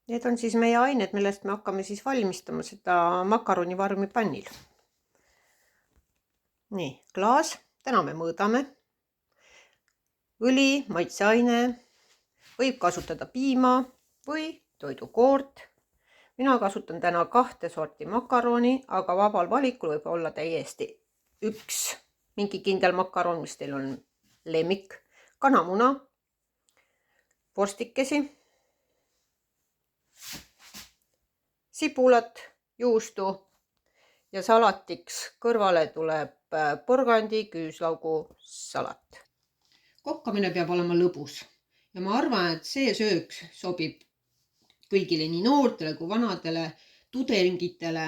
Need on siis meie ained, millest me hakkame siis valmistama seda makaronivarmi pannil. Nii, klaas, täna me mõõdame. Õli, maitseaine, võib kasutada piima või toidukoort. Mina kasutan täna 2 sorti makaroni, aga vabal valikul võib olla täiesti üks mingi kindel makaron, mis teil on lemmik, kanamuna, vorstikesi, sibulat, juustu ja salatiks kõrvale tuleb porgandi, küüslaugu salat. Kokkamine peab olema lõbus ja ma arvan, et see söök sobib kõigile, nii noortele kui vanadele, tudengitele,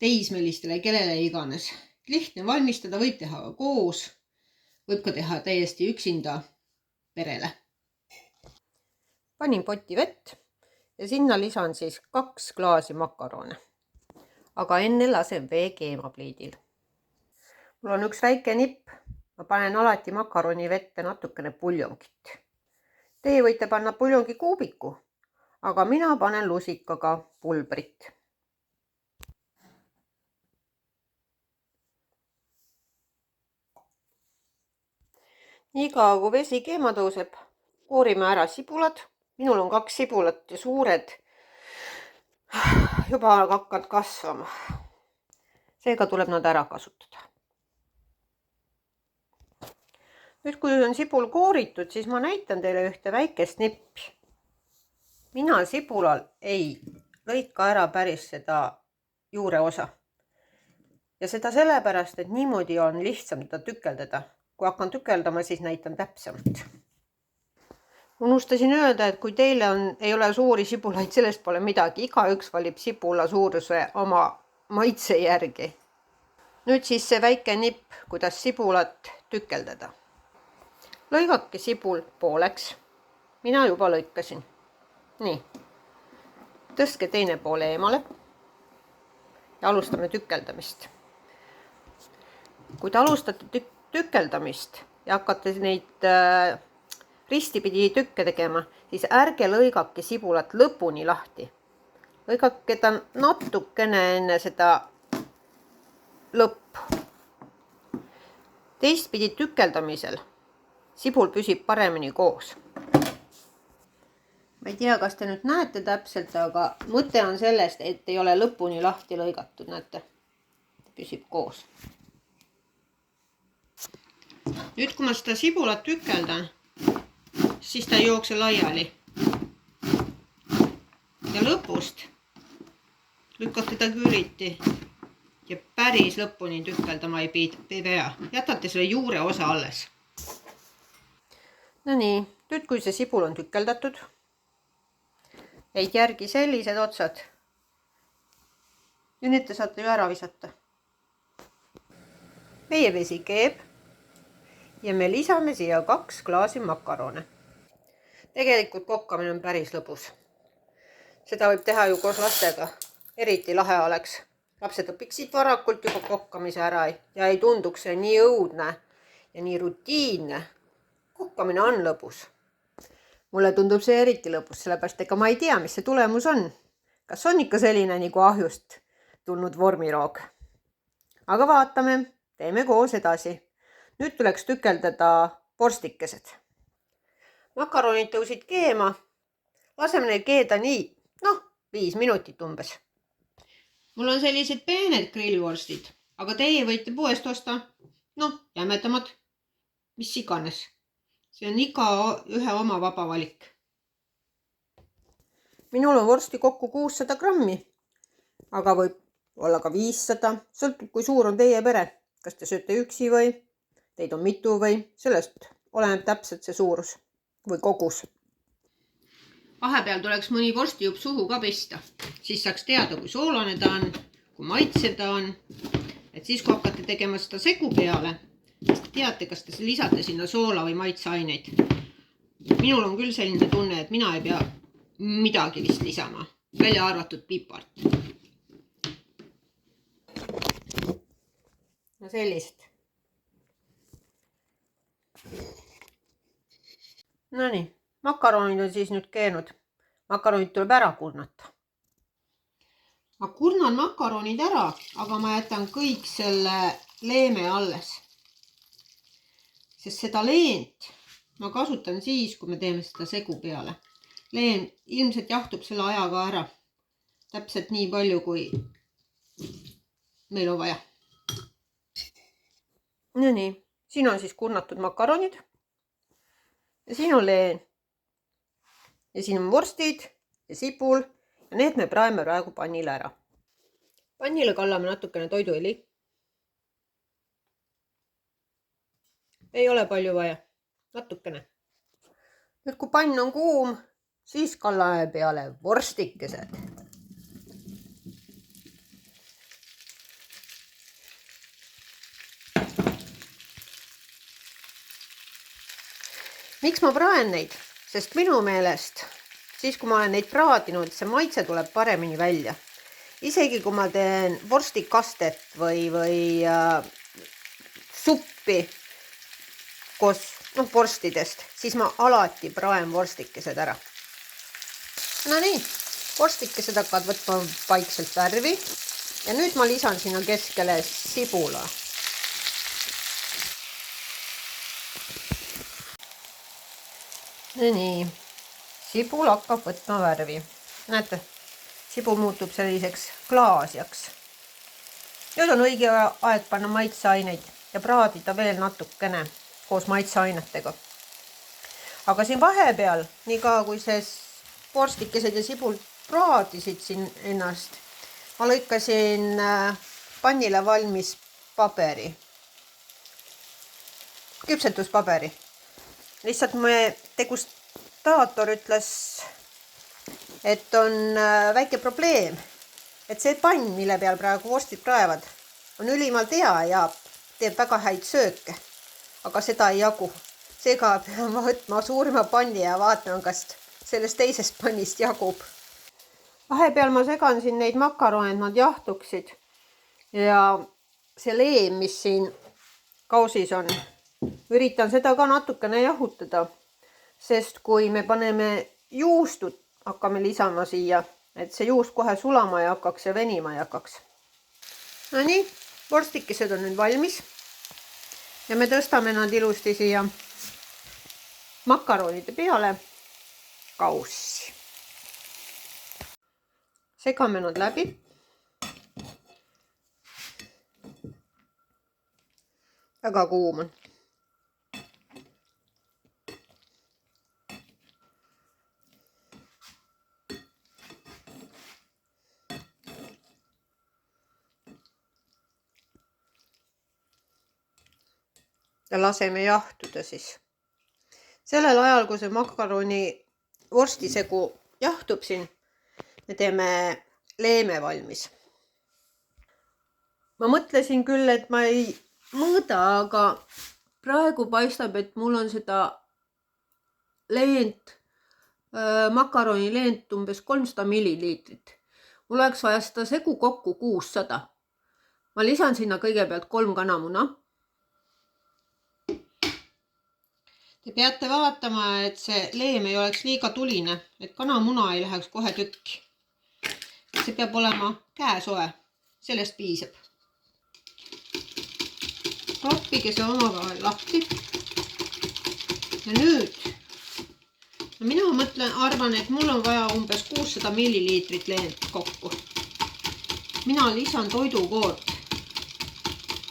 teismelistele, kellele iganes. Lihtne valmistada, võib teha koos, võib ka teha täiesti üksinda perele. Panin potti vett ja sinna lisan siis 2 klaasi makarone. Aga enne lasen vee keema pliidil. Mul on üks väike nipp, ma panen alati makaroni vette natukene puljongit. Teie võite panna puljongi kuubiku, aga mina panen lusikaga pulbrit. Niikaua kui vesi keema tõuseb, koorime ära sibulad. Minul on 2 sibulat ja suured juba hakkavad kasvama. Seega tuleb nad ära kasutada. Nüüd kui on sibul kooritud, siis ma näitan teile ühte väikest nippi. Mina sibulal ei lõika ära päris seda juure osa. Ja seda sellepärast, et niimoodi on lihtsam teda tükeldada. Kui hakkan tükeldama, siis näitan täpsemalt. Unustasin öelda, et kui teile ei ole suuri sibulaid, sellest pole midagi. Igaüks valib sibula suuruse oma maitse järgi. Nüüd siis see väike nipp, kuidas sibulat tükeldada. Lõigake sibul pooleks. Mina juba lõikasin. Nii. Tõstke teine pool eemale ja alustame tükeldamist. Kui te alustate tükeldamist ja hakkate neid ristipidi tükke tegema, siis ärge lõigake sibulat lõpuni lahti. Lõigake ta natukene enne seda lõppu. Teistpidi tükeldamisel sibul püsib paremini koos. Ma ei tea, kas te nüüd näete täpselt, aga mõte on sellest, et ei ole lõpuni lahti lõigatud, näete, püsib koos. Nüüd, kui ma seda sibulat tükeldan, siis ta ei jookse laiali. Ja lõpust lükkate ta küüriti ja päris lõpuni tükeldama ei pea. Jätate selle juure osa alles. No nii, nüüd kui see sibul on tükeldatud, jäid järgi sellised otsad. Ja nüüd te saate ju ära visata. Meie vesi keeb ja me lisame siia 2 klaasi makarone. Tegelikult kokkamine on päris lõbus. Seda võib teha ju koos lastega. Eriti lahe oleks. Lapsed õpiksid varakult juba kokkamise ära ja ei tunduks see nii õudne ja nii rutiinne. Kokkamine on lõbus. Mulle tundub see eriti lõbus, sellepärast ega ma ei tea, mis see tulemus on. Kas on ikka selline nagu ahjust tulnud vormiroog? Aga vaatame, teeme koos edasi. Nüüd tuleks tükeldada vorstikesed. Makaronid tõusid keema. Laseme neil keeda nii, 5 minutit umbes. Mul on sellised peened grillvorstid, aga teie võite poest osta, jämedamad, mis iganes. See on iga ühe oma vaba valik. Minul on vorsti kokku 600 grammi, aga võib olla ka 500, sõltub kui suur on teie pere. Kas te sööte üksi või teid on mitu või sellest oleneb täpselt see suurus või kogus. Vahepeal tuleks mõni vorstijupp suhu ka pista, siis saaks teada, kui soolane ta on, kui maitse ta on. Et siis, kui hakkate tegema seda segu peale, siis te teate, kas te lisate sinna soola või maitseaineid. Minul on küll selline tunne, et mina ei pea midagi vist lisama, välja arvatud pipart. No sellist. Nonii, makaronid on siis nüüd keenud. makaronid tuleb ära kurnata. Ma kurnan makaronid ära, aga ma jätan kõik selle leeme alles. Sest seda leent ma kasutan siis, kui me teeme seda segu peale. Leen ilmselt jahtub selle ajaga ära. Täpselt nii palju, kui meil on vaja. No nii, siin on siis kurnatud makaronid. Ja siin on leen. Ja siin on vorstid ja sipul. Ja need me praeme praegu pannile ära. Pannile kallame natukene toiduõli. Ei ole palju vaja. Natukene. Nüüd kui pann on kuum, siis kallame peale vorstikesed. Miks ma praen neid? Sest minu meelest, siis kui ma olen neid praadinud, see maitse tuleb paremini välja. Isegi kui ma teen vorstikastet või suppi koos vorstidest, siis ma alati praen vorstikesed ära. No nii, vorstikesed hakkavad võtma vaikselt värvi ja nüüd ma lisan sinna keskele sibula. No nii, sibul hakkab võtma värvi. Näete, sibul muutub selliseks klaasjaks. Nüüd on õige aeg panna maitseaineid ja praadida veel natukene koos maitseainetega. Aga siin vahepeal, nii ka kui see vorstikesed ja sibul praadisid siin ennast, ma lõikasin pannile valmis paberi. Küpsetuspaberi. Lihtsalt meie degustaator ütles, et on väike probleem, et see pann, mille peal praegu vorstid praevad, on ülimalt hea ja teeb väga häid sööke. Aga seda ei jagu. Seega pean võtma suurima panni ja vaatama, kas sellest teisest pannist jagub. Vahepeal ma segan siin neid makarone, et nad jahtuksid. Ja see leem, mis siin kausis on, üritan seda ka natukene jahutada. Sest kui me paneme juustut, hakkame lisama siia, et see juust kohe sulama ei hakkaks ja venima ei hakkaks. No nii, vorstikesed on nüüd valmis. Ja me tõstame nad ilusti siia makaronide peale kaussi. Segame nad läbi. Väga kuum on. Ja laseme jahtuda siis. Sellel ajal, kui see makaroni vorstisegu jahtub siin, me teeme leeme valmis. Ma mõtlesin küll, et ma ei mõõda, aga praegu paistab, et mul on seda leent, makaroni leent umbes 300 milliliitrit. Mul oleks vaja seda segu kokku 600. Ma lisan sinna kõigepealt 3 kanamuna. Te peate vaatama, et see leem ei oleks liiga tuline, et kanamuna ei läheks kohe tükki. See peab olema käesoe, sellest piisab. Klappige see omavahel lahti. Ja nüüd, mina arvan, et mul on vaja umbes 600 milliliitrit leent kokku. Mina lisan toidukoort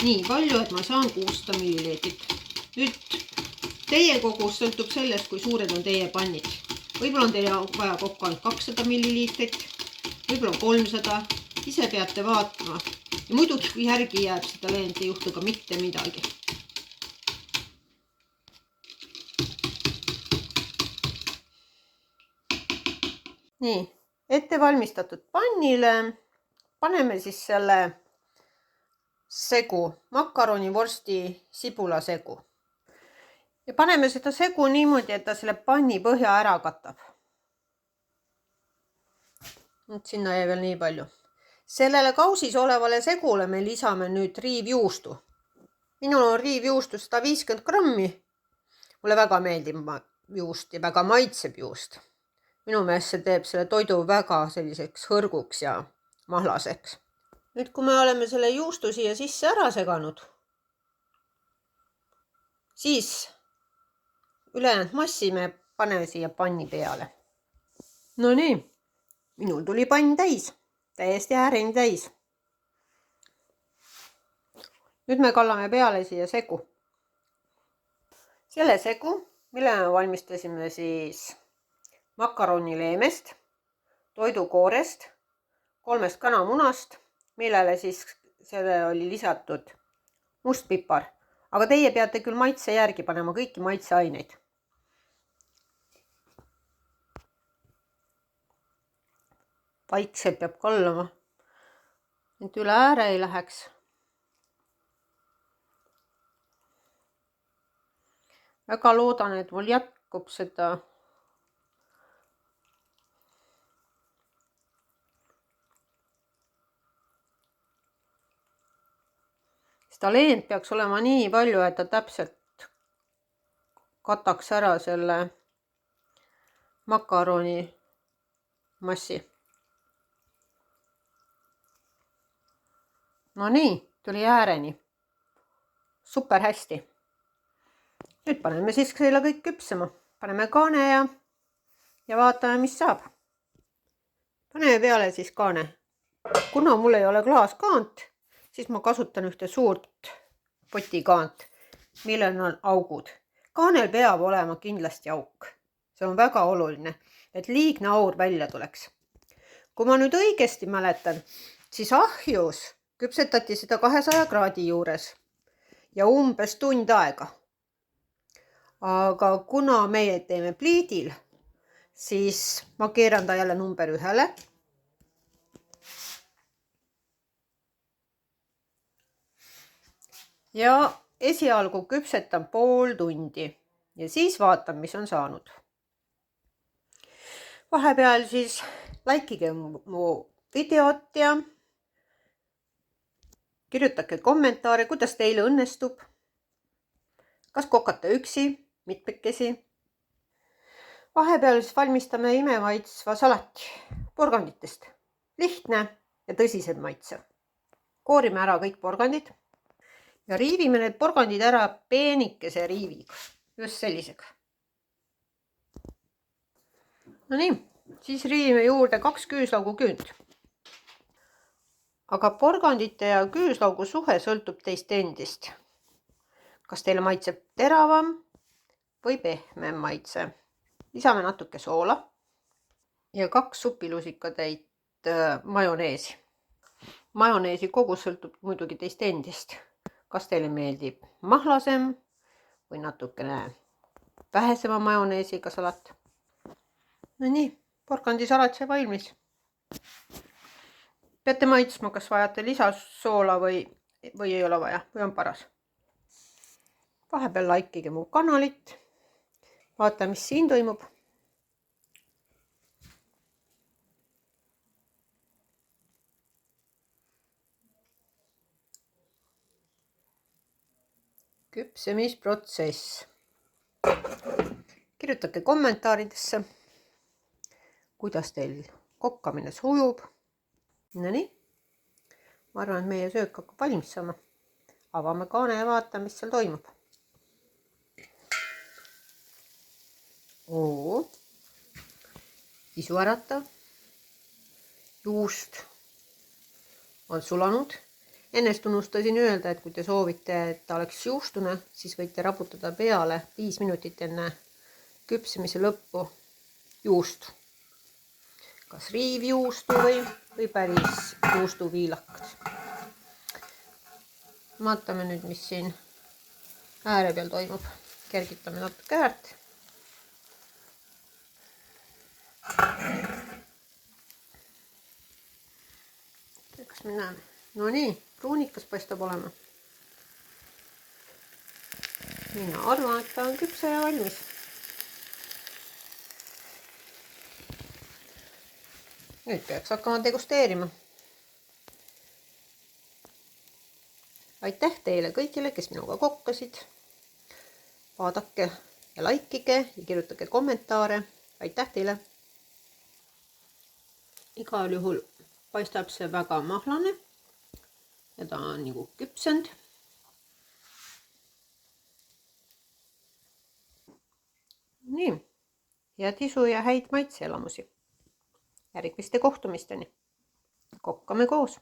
nii palju, et ma saan 600 milliliitrit. Nüüd teie kogus sõltub sellest, kui suured on teie pannid. Võib-olla on teil vaja kokku ainult 200 milliliitrit, võib-olla on 300. Ise peate vaatama. Ja muidugi, kui järgi jääb seda leent, ei juhtu ka mitte midagi. Nii, ette valmistatud pannile paneme siis selle segu, makaroni, vorsti, sibula segu. Ja paneme seda segu niimoodi, et ta selle panni põhja ära katab. Nüüd sinna jäi veel nii palju. Sellele kausis olevale segule me lisame nüüd riivjuustu. Minul on riivjuustu 150 grammi. Mulle väga meeldib juust ja väga maitseb juust. minu meelest see teeb selle toidu väga selliseks hõrguks ja mahlaseks. Nüüd, kui me oleme selle juustu siia sisse ära seganud, siis ülejäänud massi me paneme siia panni peale. No nii, minul tuli pann täis, täiesti ääreni täis. Nüüd me kallame peale siia segu. Selle segu, mille me valmistasime siis makaronileemest, toidukoorest, 3 kanamunast, millele siis selle oli lisatud mustpipar. Aga teie peate küll maitse järgi panema kõiki maitseaineid. Vaikselt peab kallama, et üle ääre ei läheks. Väga loodan, et mul jätkub seda leent peaks olema nii palju, et ta täpselt kataks ära selle makaroni massi. No nii, tuli ääreni. Super hästi. Nüüd paneme siis selle kõik küpsema. Paneme kaane ja vaatame, mis saab. Paneme peale siis kaane. Kuna mul ei ole klaaskaant, siis ma kasutan ühte suurt potikaant, millel on augud. Kaanel peab olema kindlasti auk. See on väga oluline, et liigne aur välja tuleks. Kui ma nüüd õigesti mäletan, siis ahjus küpsetati seda 200 kraadi juures ja umbes tund aega. Aga kuna meie teeme pliidil, siis ma keeran ta jälle number 1-le. Ja esialgu küpsetan pool tundi ja siis vaatan, mis on saanud. Vahepeal siis likeige mu videot ja kirjutage kommentaare, kuidas teile õnnestub. Kas kokata üksi, mitmekesi. Vahepeal siis valmistame imemaitsva salati porganditest. Lihtne ja tõsised maitsev. Koorime ära kõik porgandid ja riivime need porgandid ära peenikese riiviga. Just sellisega. No nii, siis riivime juurde 2 küüslaugu küünt. Aga porgandite ja küüslaugu suhe sõltub teist endist. Kas teile maitseb teravam või pehmem maitse. Lisame natuke soola ja 2 supilusikatäit majoneesi. Majoneesi kogus sõltub muidugi teist endist. Kas teile meeldib mahlasem või natukene vähesema majoneesiga salat. No nii, porgandisalat sai valmis. Peate maitsma, kas vajate lisasoola või ei ole vaja, või on paras. Vahepeal likeige mu kanalit. Vaata, mis siin toimub. Küpsemisprotsess. Kirjutage kommentaaridesse, kuidas teil kokkamine sujub. No nii, ma arvan, et meie söök hakkab valmis saama. Avame kaane ja vaatame, mis seal toimub. Isuäratav. Juust on sulanud. Ennest unustasin öelda, et kui te soovite, et ta oleks juustune, siis võite raputada peale 5 minutit enne küpsemise lõppu juustu. Kas riivjuustu või päris juustuviilakad. Vaatame nüüd, mis siin ääre peal toimub. Kergitame natuke äärt. Kas me näeme? No nii, pruunikas paistab olema. Mina arvan, et ta on küpse ja valmis. Nüüd peaks hakkama degusteerima. Aitäh teile kõigile, kes minuga kokkasid. Vaadake ja likeige ja kirjutage kommentaare. Aitäh teile! Igal juhul paistab see väga mahlane ja ta on nagu küpsenud. Nii, head isu ja häid maitseelamusi. Järgmiste kohtumisteni. Kokkame koos!